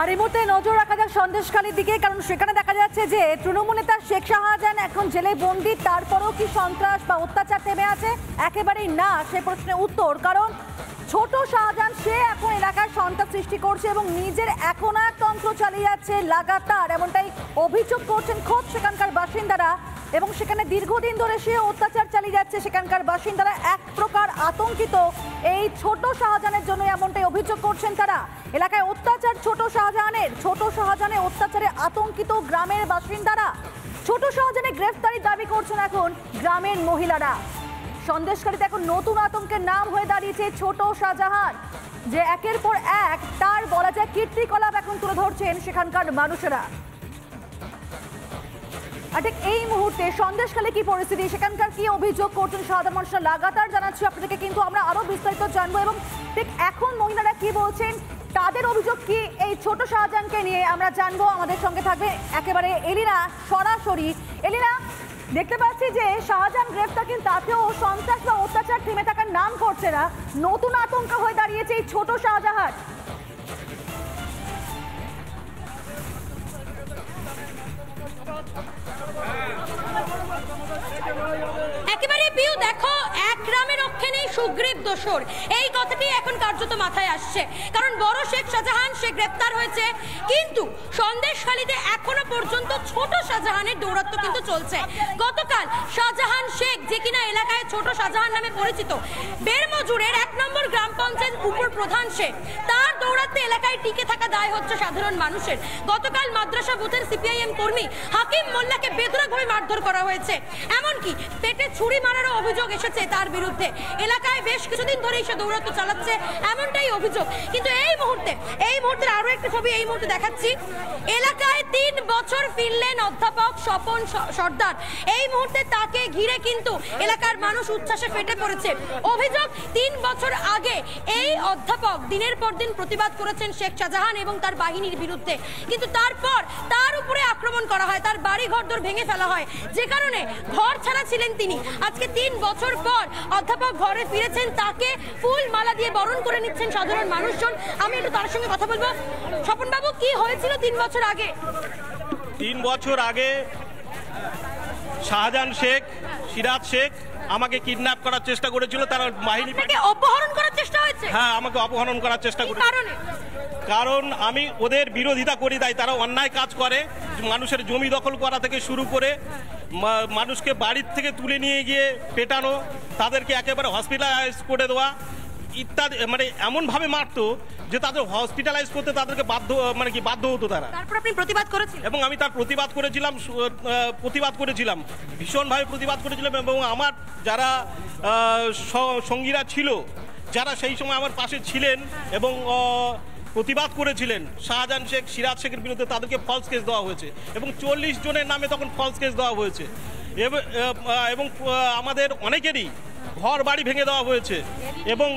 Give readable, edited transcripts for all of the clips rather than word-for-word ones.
আর এই মুহূর্তে নজর রাখা যাক সন্দেশখালীর দিকে, কারণ সেখানে দেখা যাচ্ছে যে তৃণমূল নেতা শেখ শাহজাহান এখন জেলে বন্দী, তারপরেও কি সন্ত্রাস বা অত্যাচার থেমে আছে? একেবারেই না, সে প্রশ্নের উত্তর, কারণ ছোট শাহজাহান সে এখন এলাকায় সন্ত্রাস সৃষ্টি করছে এবং নিজের একনায়কতন্ত্র চালিয়ে যাচ্ছে লাগাতার, এমনটাই অভিযোগ করছেন খোদ সেখানকার বাসিন্দারা। এবং সেখানে দীর্ঘদিন ধরে সে অত্যাচার চালিয়ে যাচ্ছে, সেখানকার বাসিন্দারা এক প্রকার আতঙ্কিত এই ছোট শাহজাহানের জন্য, এমনটাই অভিযোগ করছেন তারা। এলাকায় অত্যাচার ছোট শাহজাহানের অত্যাচারে আতঙ্কিত গ্রামের বাসিন্দারা। ছোট শাহজাহানের গ্রেফতারির দাবি করছেন এখন গ্রামের মহিলারা। সন্দেশখালীতে এখন নতুন আতঙ্কের নাম হয়ে দাঁড়িয়েছে ছোট শাহজাহান, যে একের পর এক তার বলা যায় কীর্তিকলাপ এখন তুলে ধরছেন সেখানকার মানুষেরা। আর ঠিক এই মুহূর্তে সন্দেশখালী কি পরিস্থিতি, সেখানকার কি অভিযোগ করছেন সাধারণ মানুষরা, লাগাতার জানাচ্ছি আপনাদেরকে, কিন্তু আমরা আরো বিস্তারিত জানবো। এবং ঠিক এখন মহিলারা কি বলছেন, তাদের অভিযোগ কি এই ছোট শাহজাহানকে নিয়ে আমরা জানবো। আমাদের সঙ্গে থাকবে একেবারে এলিনা সরাসরি। এলিনা, দেখতে পাচ্ছি যে শাহজাহান গ্রেফতার, কিন্তু তাতেও সন্ত্রাস বা অত্যাচার থেমে থাকার নাম করছে না, নতুন আতঙ্ক হয়ে দাঁড়িয়েছে এই ছোট শাহজাহান। একেবারে পিউ, দেখো এক গ্রামের রক্ষে নেই সুগ্রীব দোসর, এই কথাটি এখন কার্যত মাথায় আসছে। কারণ বড় শেখ শাহজাহান সে গ্রেপ্তার হয়েছে, কিন্তু সন্দেশখালীতে এখনো পর্যন্ত ছোট শাহজাহানের দৌরাত্ম্য কিন্তু চলছে। গতকাল শাহজাহান শেখ, যে কিনা এলাকায় ছোট শাহজাহান নামে পরিচিত, বেরমজুরের 1 নম্বর গ্রাম পঞ্চায়েত উপপ্রধান সে, তার দৌরাত্ম্যে এলাকায় টিকে থাকা দায় হচ্ছে সাধারণ মানুষের। গতকাল মাদ্রাসা বুথের সিপিআইএম কর্মী হাকিম মোল্লাকে বেধড়কভাবে মারধর করা হয়েছে, এমনকি পেটে ছুরি মারারও অভিযোগ এসেছে তার বিরুদ্ধে। এলাকায় বেশ কিছুদিন ধরেই সে দৌরাত্ম্য চালাচ্ছে, এমনটাই অভিযোগ। কিন্তু এই মুহূর্তে আরো একটা ছবি এই মুহূর্তে দেখাচ্ছি। এলাকায় 3 বছর ফিরলেন অধ্যাপক স্বপন সর্দার। এই মুহূর্তে তাকে ঘিরে কিন্তু এলাকার মানুষ উচ্ছ্বাসে ফেটে পড়েছে। অভিযোগ, 3 বছর আগে এই অধ্যাপক দিনের পর দিন প্রতিবাদ করেছেন শেখ শাহজাহান এবং তার বাহিনীর বিরুদ্ধে, কিন্তু তারপর তার উপরে আক্রমণ করা হয়, তার বাড়ি ঘরদোর ভেঙে ফেলা হয়, যে কারণে ঘর ছাড়া ছিলেন তিনি। আজকে 3 বছর পর অধ্যাপক ঘরে ফিরেছেন, তাকে ফুল মালা দিয়ে বরণ করে নিচ্ছেন সাধারণ মানুষজন। আমি একটু তার সঙ্গে কথা বলবো। স্বপন বাবু, কি হয়েছিল 3 বছর আগে? 3 বছর আগে শাহজাহান শেখ, সিরাজ শেখ আমাকে কিডন্যাপ করার চেষ্টা করেছিল, তারা বাহিনী অপহরণ করার চেষ্টা হয়েছে। হ্যাঁ, আমাকে অপহরণ করার চেষ্টা করেছে, কারণ আমি ওদের বিরোধিতা করি, তাই তারা অন্যায় কাজ করে। মানুষের জমি দখল করা থেকে শুরু করে মানুষকে বাড়ির থেকে তুলে নিয়ে গিয়ে পেটানো, তাদেরকে একেবারে হসপিটালাইজ করে দেওয়া ইত্যাদি, মানে এমনভাবে মারতো যে তাদের হসপিটালাইজ করতে তাদেরকে বাধ্য হতো তারা। তারপর আপনি প্রতিবাদ করেছিলেন? এবং আমি তার প্রতিবাদ করেছিলাম, ভীষণভাবে প্রতিবাদ করেছিলাম। এবং আমার যারা সঙ্গীরা ছিল, যারা সেই সময় আমার পাশে ছিলেন এবং প্রতিবাদ করেছিলেন শাহজাহান শেখ, সিরাজ শেখের বিরুদ্ধে, তাদেরকে ফলস কেস দেওয়া হয়েছে এবং 40 জনের নামে তখন ফলস কেস দেওয়া হয়েছে। এবং আমাদের অনেকেরই ঘর বাড়ি ভেঙে দেওয়া হয়েছে এবং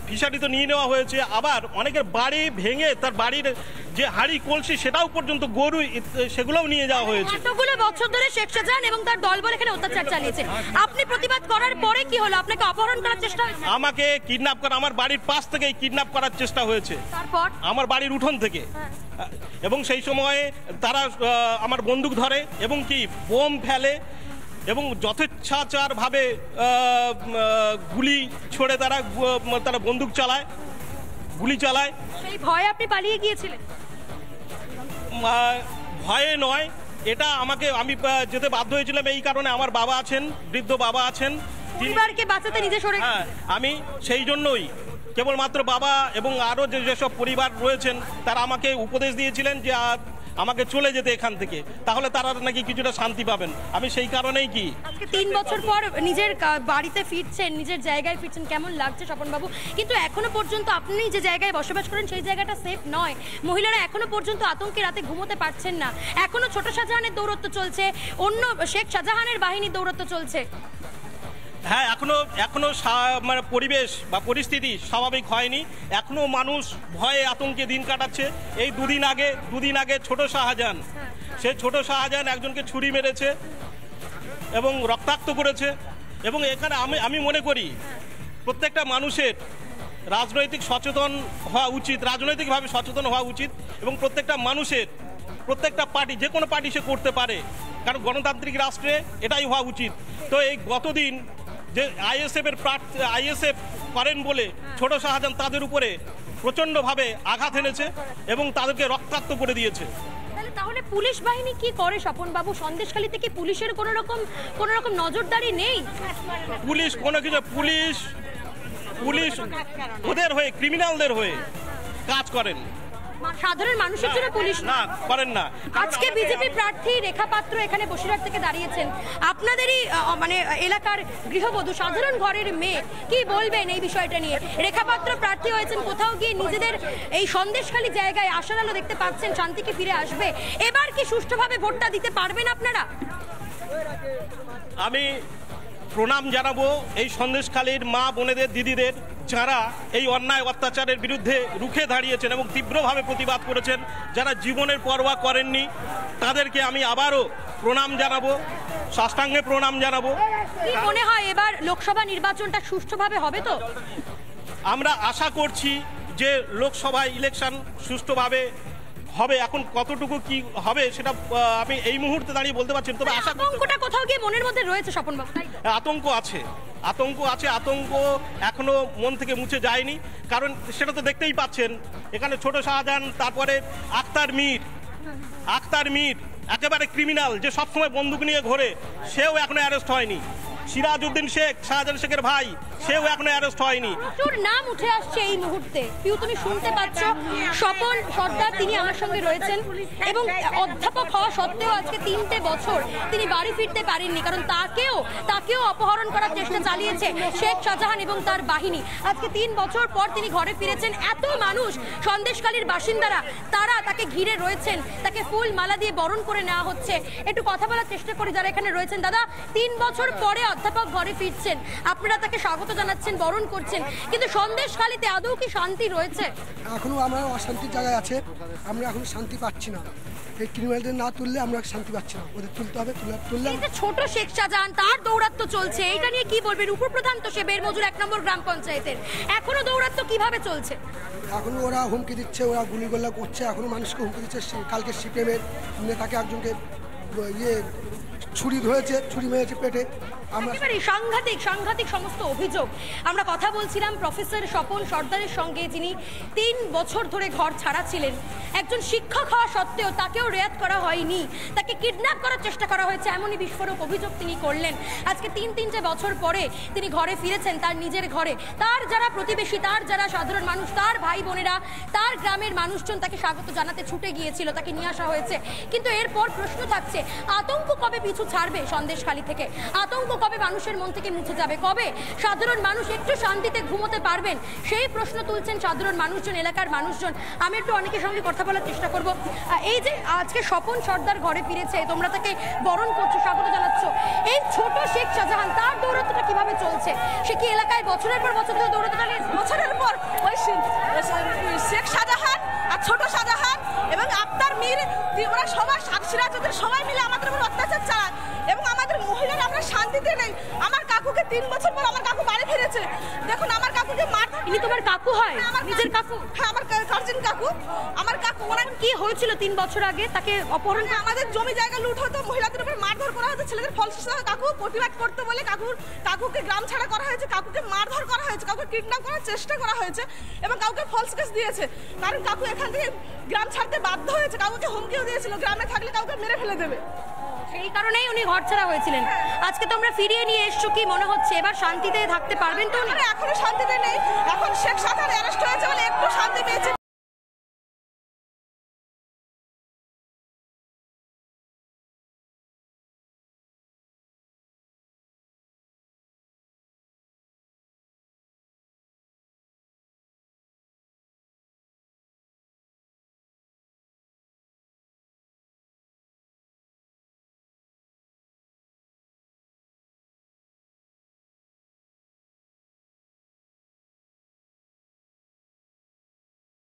ফিশারি তো নিয়ে নেওয়া হয়েছে। আবার অনেকের বাড়ি ভেঙে তার বাড়ির যে হাড়ি কলসি সেটাও পর্যন্ত, গরু, সেগুলোও নিয়ে যাওয়া হয়েছে। এতগুলো বছর ধরে শেখ শাহজাহান এবং তার দলবল এখানে অত্যাচার চালিয়েছে। আপনি প্রতিবাদ করার পরে কি হলো? আপনাকে অপহরণ করার চেষ্টা হয়েছে? আমাকে কিডন্যাপ করা, আমার বাড়ির পাশ থেকেই কিডন্যাপ করার চেষ্টা হয়েছে, তারপর আমার বাড়ির উঠোন থেকে। এবং সেই সময়ে তারা আমার বন্দুক ধরে এবং কি বোম ফেলে এবং যথেচ্ছাচারভাবে গুলি ছোড়ে, তারা বন্দুক চালায়, গুলি চালায়। সেই ভয়ে আপনি পালিয়ে গিয়েছিলেন? ভয়ে নয়, এটা আমি যেতে বাধ্য হয়েছিলাম এই কারণে, আমার বাবা আছেন, বৃদ্ধ বাবা আছেন, পরিবারকে বাঁচাতে নিজে সরে। হ্যাঁ, আমি সেই জন্যই কেবলমাত্র বাবা এবং আরও যেসব পরিবার রয়েছেন তারা আমাকে উপদেশ দিয়েছিলেন যে আমাকে চলে যেতে এখান থেকে, তাহলে তারা নাকি কিছুটা শান্তি পাবেন। আমি সেই কারণেই কি আজকে 3 বছর পর নিজের বাড়িতে ফিরছেন, নিজের জায়গায় ফিরছেন, কেমন লাগছে স্বপন বাবু? কিন্তু এখনো পর্যন্ত আপনি যে জায়গায় বসবাস করেন সেই জায়গাটা সেফ নয়। মহিলারা এখনো পর্যন্ত আতঙ্কে রাতে ঘুমোতে পারছেন না। এখনো ছোট শাহজাহানের দৌরাত্ম্য চলছে, অন্য শেখ শাহজাহানের বাহিনীর দৌরাত্ম্য চলছে। হ্যাঁ, এখনো মানে পরিবেশ বা পরিস্থিতি স্বাভাবিক হয়নি, এখনো মানুষ ভয়ে আতঙ্কে দিন কাটাচ্ছে। এই দুদিন আগে ছোট শাহজাহান, সে ছোট শাহজাহান একজনকে ছুরি মেরেছে এবং রক্তাক্ত করেছে। এবং এখানে আমি মনে করি প্রত্যেকটা মানুষের রাজনৈতিক সচেতন হওয়া উচিত, রাজনৈতিকভাবে সচেতন হওয়া উচিত এবং প্রত্যেকটা মানুষের, প্রত্যেকটা পার্টি, যে কোনো পার্টি সে করতে পারে, কারণ গণতান্ত্রিক রাষ্ট্রে এটাই হওয়া উচিত। তো এই গতদিন যে আইএসএফ করেন বলে ছোট শাহজাহান তাদের উপরে প্রচণ্ডভাবে আঘাত এনেছে এবং তাদেরকে রক্তাক্ত করে দিয়েছে। তাহলে পুলিশ বাহিনী কি করে স্বপন বাবু? সন্দেশখালী থেকে পুলিশের কোনো রকম নজরদারি নেই? পুলিশ কোনো কিছু, পুলিশ ওদের হয়ে, ক্রিমিনালদের হয়ে কাজ করেন, সাধারণ মানুষের জন্য পুলিশ না করেন না। আজকে বিজেপি প্রার্থী রেখা পাত্র এখানে বসিরহাট থেকে দাঁড়িয়েছেন, আপনাদেরই মানে এলাকার গৃহবধূ, সাধারণ ঘরের মেয়ে, কি বলবেন এই বিষয়টা নিয়ে? রেখা পাত্র প্রার্থী হয়েছেন, কোথাও গিয়ে নিজেদের এই সন্দেশখালী জায়গায় আশার আলো দেখতে পাচ্ছেন, শান্তিকে ফিরে আসবে। এবার কি সুষ্ঠুভাবে ভোটটা দিতে পারবেন আপনারা? আমি প্রণাম জানাবো এই সন্দেশখালীর মা বোনেদের, দিদিদের, যারা এই অন্যায় অত্যাচারের বিরুদ্ধে রুখে দাঁড়িয়েছেন এবং তীব্রভাবে প্রতিবাদ করেছেন, যারা জীবনের পরোয়া করেননি, তাদেরকে আমি আবারও প্রণাম জানাবো, সাষ্টাঙ্গে প্রণাম জানাবো। কি মনে হয় এবার লোকসভা নির্বাচনটা সুষ্ঠুভাবে হবে তো? আমরা আশা করছি যে লোকসভা ইলেকশন সুষ্ঠুভাবে হবে। এখন কতটুকু কি হবে সেটা আমি এই মুহূর্তে দাঁড়িয়ে বলতে পারছি না, তবে আশা আতঙ্কটা কোথাও গিয়ে মনের মধ্যে রয়েছে স্বপন বাবু? আতঙ্ক আছে, আতঙ্ক এখনো মন থেকে মুছে যায়নি, কারণ সেটা তো দেখতেই পাচ্ছেন, এখানে ছোট শাহজাহান, তারপরে আক্তার মীর একেবারে ক্রিমিনাল, যে সবসময় বন্দুক নিয়ে ঘোরে, সেও এখনো অ্যারেস্ট হয়নি। সিরাজউদ্দিন শেখ, শাহজাহান শেখের ভাই, সেও এখনো অ্যারেস্ট হয়নি। তোর নাম উঠে আসছে এই মুহূর্তে, পিউ তুমি শুনতে পাচ্ছ, স্বপন সর্দার তিনি আমার সঙ্গে রয়েছেন এবং অধ্যাপক হওয়া সত্ত্বেও আজকে 3টে বছর তিনি বাড়ি ফিরতে পারেননি, কারণ তাকেও অপহরণ করার চেষ্টা চালিয়েছে শেখ শাহজাহান এবং তার বাহিনী। আজকে 3 বছর পর তিনি ঘরে ফিরেছেন। এত মানুষ, সন্দেশখালীর বাসিন্দারা, তারা তাকে ঘিরে রয়েছেন, তাকে ফুল মালা দিয়ে বরণ করে নেওয়া হচ্ছে। একটু কথা বলার চেষ্টা করি যারা এখানে রয়েছেন। দাদা, 3 বছর পরে অধ্যাপক ঘরে ফিরছেন, আপনারা তাকে স্বাগত জানাচ্ছেন, বরণ করছেন, কিন্তু সন্দেশখালীতে আদৌ কি শান্তি রয়েছে? এখনো আমরা অশান্তির জায়গায় আছে, আমরা এখনো শান্তি পাচ্ছি না। এই ক্রিমিনালদের না তুললে আমরা শান্তি পাচ্ছি না, ওদের তুলতে হবে। তুললে ছোট শেখ শাহজাহান, তার দৌরাত্ম্য চলছে, এটা নিয়ে কি বলবেন? উপপ্রধান তো সে বেরমজুর 1 নম্বর গ্রাম পঞ্চায়েতের, এখনো দৌরাত্ম্য কিভাবে চলছে? এখনো ওরা হুমকি দিচ্ছে, ওরা গুলিগোল্লা করছে, এখনো মানুষকে হুমকি দিচ্ছে। কালকে সিপিএমের নেতাকে একজনকে ছুরি ধরেছে, ছুরি মেরেছে পেটে। সাংঘাতিক সমস্ত অভিযোগ। আমরা কথা বলছিলাম প্রফেসর স্বপন সর্দারের সঙ্গে, যিনি 3 বছর ধরে ঘর ছাড়া ছিলেন। একজন শিক্ষক হওয়া সত্ত্বেও তাকেও রেয়াত করা হয়নি, তাকে কিডন্যাপ করার চেষ্টা করা হয়েছে, এমনই বিস্ফোরক অভিযোগ তিনি করলেন। আজকে 3 বছর পরে তিনি ঘরে ফিরেছেন, তার নিজের ঘরে। তার যারা প্রতিবেশী, তার যারা সাধারণ মানুষ, তার ভাই বোনেরা, তার গ্রামের মানুষজন তাকে স্বাগত জানাতে ছুটে গিয়েছিল, তাকে নিয়ে আসা হয়েছে। কিন্তু এরপর প্রশ্ন থাকছে, আতঙ্ক কবে পিছু ছাড়বে সন্দেশখালী থেকে? আতঙ্ক কবে মানুষের মন থেকে মুছে যাবে? কবে সাধারণ মানুষ একটু শান্তিতে ঘুমোতে পারবেন? সেই প্রশ্ন তুলছেন সাধারণ মানুষজন, এলাকার মানুষজন। আমি একটু অনেকের সঙ্গে কথা বলার চেষ্টা করব। এই যে আজকে স্বপন সর্দার ঘরে ফিরেছে, তোমরা তাকে বরণ করছো, স্বাগত জানাচ্ছ, এই ছোট শেখ শাহজাহান, তার দৌরাত্ম্যটা কিভাবে চলছে? সে কি এলাকায় বছরের পর বছর ধরে দৌড়াতে থাকে? বছরের পর ওই শেখ শাহজাহান আর ছোট শাহজাহান এবং আক্তার মীর, ওরা সবাই, সিরাজউদ্দিন, সবাই মিলে আমাদের উপর অত্যাচার চালায় এবং আমাদের মহিলারা, আমরা শান্তিতে নেই। আমার কাকুকে 3 বছর পর আমার কাকু বাড়ি ফিরেছে। দেখুন, আমার কাকুকে ইনি তোমার কাকু হয়? নিজের কাকু? হ্যাঁ, আমার কাজিন কাকু। আমার কাকু, ওনার কি হয়েছিল 3 বছর আগে? তাকে অপহরণ, আমাদের জমি জায়গা লুট হতো, মহিলাদের উপর মারধর করা হতো, ছেলেদের ফলস কাকু প্রতিবাদ করতে বলে কাকুকে গ্রাম ছাড়া করা হয়েছে, কাকুকে মারধর করা হয়েছে, কাউকে কিডন্যাপ করার চেষ্টা করা হয়েছে এবং কাউকে ফলস কেস দিয়েছে, কারণ কাকু এখান থেকে গ্রাম ছাড়তে বাধ্য হয়েছে। কাকুকে হুমকিও দিয়েছিল, গ্রামে থাকলে কাউকে মেরে ফেলে দেবে। সেই কারণেই উনি ঘর ছাড়া হয়েছিলেন। আজকে তোমরা ফিরিয়ে নিয়ে এসছো, কি মনে হচ্ছে এবার শান্তিতে থাকতে পারবেন তো? এখনো